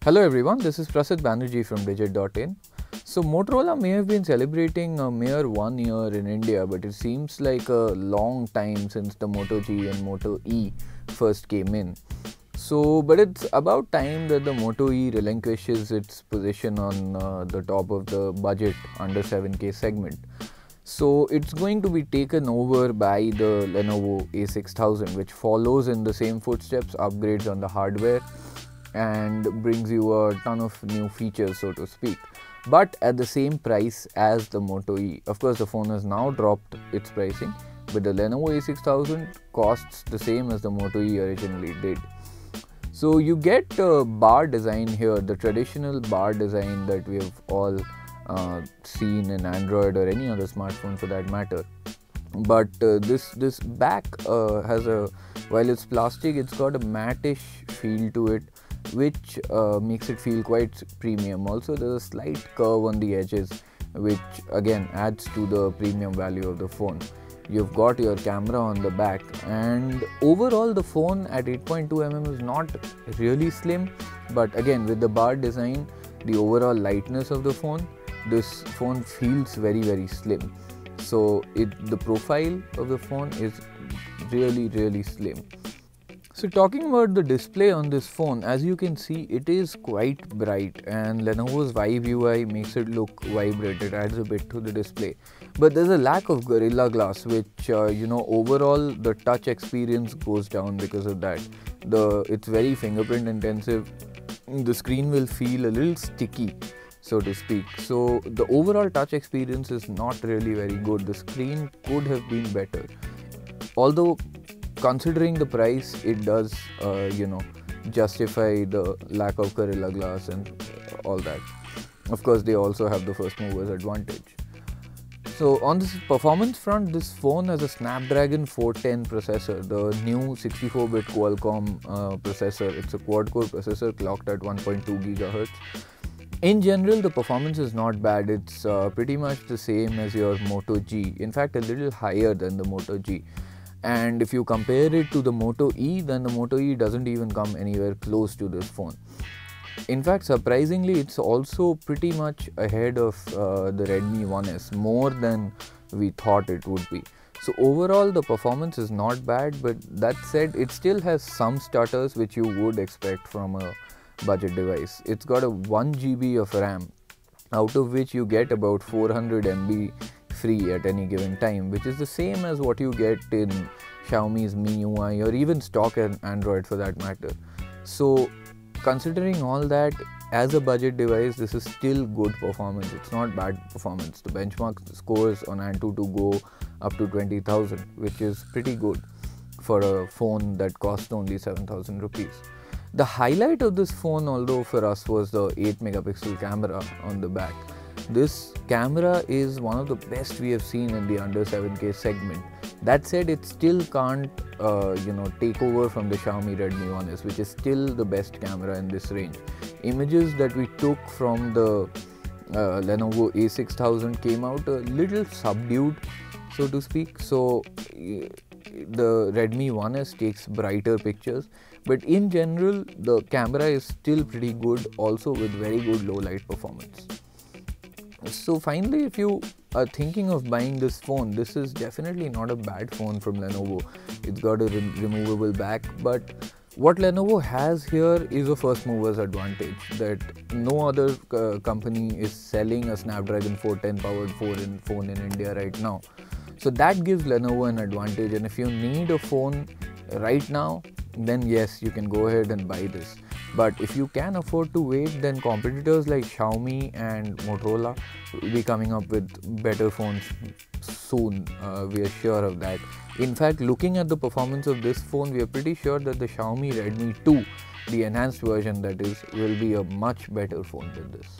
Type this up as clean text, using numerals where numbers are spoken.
Hello everyone, this is Prasid Banerjee from Digit.in. So Motorola may have been celebrating a mere 1 year in India, but it seems like a long time since the Moto G and Moto E first came in. But it's about time that the Moto E relinquishes its position on the top of the budget under 7K segment. So it's going to be taken over by the Lenovo A6000, which follows in the same footsteps, upgrades on the hardware, and brings you a ton of new features, so to speak, but at the same price as the Moto E. Of course, the phone has now dropped its pricing, but the Lenovo A6000 costs the same as the Moto E originally did. So you get bar design here, the traditional bar design that we have all seen in Android or any other smartphone for that matter. But this back has while it's plastic, it's got a mattish feel to it, which makes it feel quite premium. Also, there's a slight curve on the edges, which again adds to the premium value of the phone. You've got your camera on the back, and overall the phone at 8.2mm is not really slim, but again with the bar design, the overall lightness of the phone, this phone feels very slim. So the profile of the phone is really slim. So talking about the display on this phone, as you can see, it is quite bright, and Lenovo's Vibe UI makes it look vibrant. It adds a bit to the display, but there's a lack of Gorilla Glass, which overall the touch experience goes down because of that. It's very fingerprint intensive. The screen will feel a little sticky, so to speak. So the overall touch experience is not really very good. The screen could have been better, although considering the price, it does justify the lack of Gorilla Glass and all that. Of course, they also have the first movers advantage. So on this performance front, this phone has a Snapdragon 410 processor, the new 64-bit Qualcomm processor. It's a quad-core processor clocked at 1.2 GHz. In general, the performance is not bad. It's pretty much the same as your Moto G. In fact, a little higher than the Moto G. And if you compare it to the Moto E, then the Moto E doesn't even come anywhere close to this phone. In fact, surprisingly, it's also pretty much ahead of the Redmi 1S, more than we thought it would be. So overall, the performance is not bad, but that said, it still has some stutters which you would expect from a budget device. It's got a 1 GB of RAM, out of which you get about 400 MB free at any given time, which is the same as what you get in Xiaomi's MIUI or even stock Android for that matter. So considering all that, as a budget device, this is still good performance. It's not bad performance. The benchmark scores on Antutu go up to 20,000, which is pretty good for a phone that costs only 7,000 rupees. The highlight of this phone, although for us, was the 8-megapixel camera on the back. This camera is one of the best we have seen in the under 7K segment. That said, it still can't take over from the Xiaomi Redmi 1S, which is still the best camera in this range. Images that we took from the Lenovo A6000 came out a little subdued, so to speak. So the Redmi 1S takes brighter pictures, but in general the camera is still pretty good, also with very good low light performance. So finally, if you are thinking of buying this phone, this is definitely not a bad phone from Lenovo. It's got a removable back, but what Lenovo has here is a first mover's advantage that no other company is selling a Snapdragon 410 powered phone in India right now. So that gives Lenovo an advantage, and if you need a phone right now, then yes, you can go ahead and buy this. But if you can afford to wait, then competitors like Xiaomi and Motorola will be coming up with better phones soon. We are sure of that. In fact, looking at the performance of this phone, we are pretty sure that the Xiaomi Redmi 2, the enhanced version that is, will be a much better phone than this.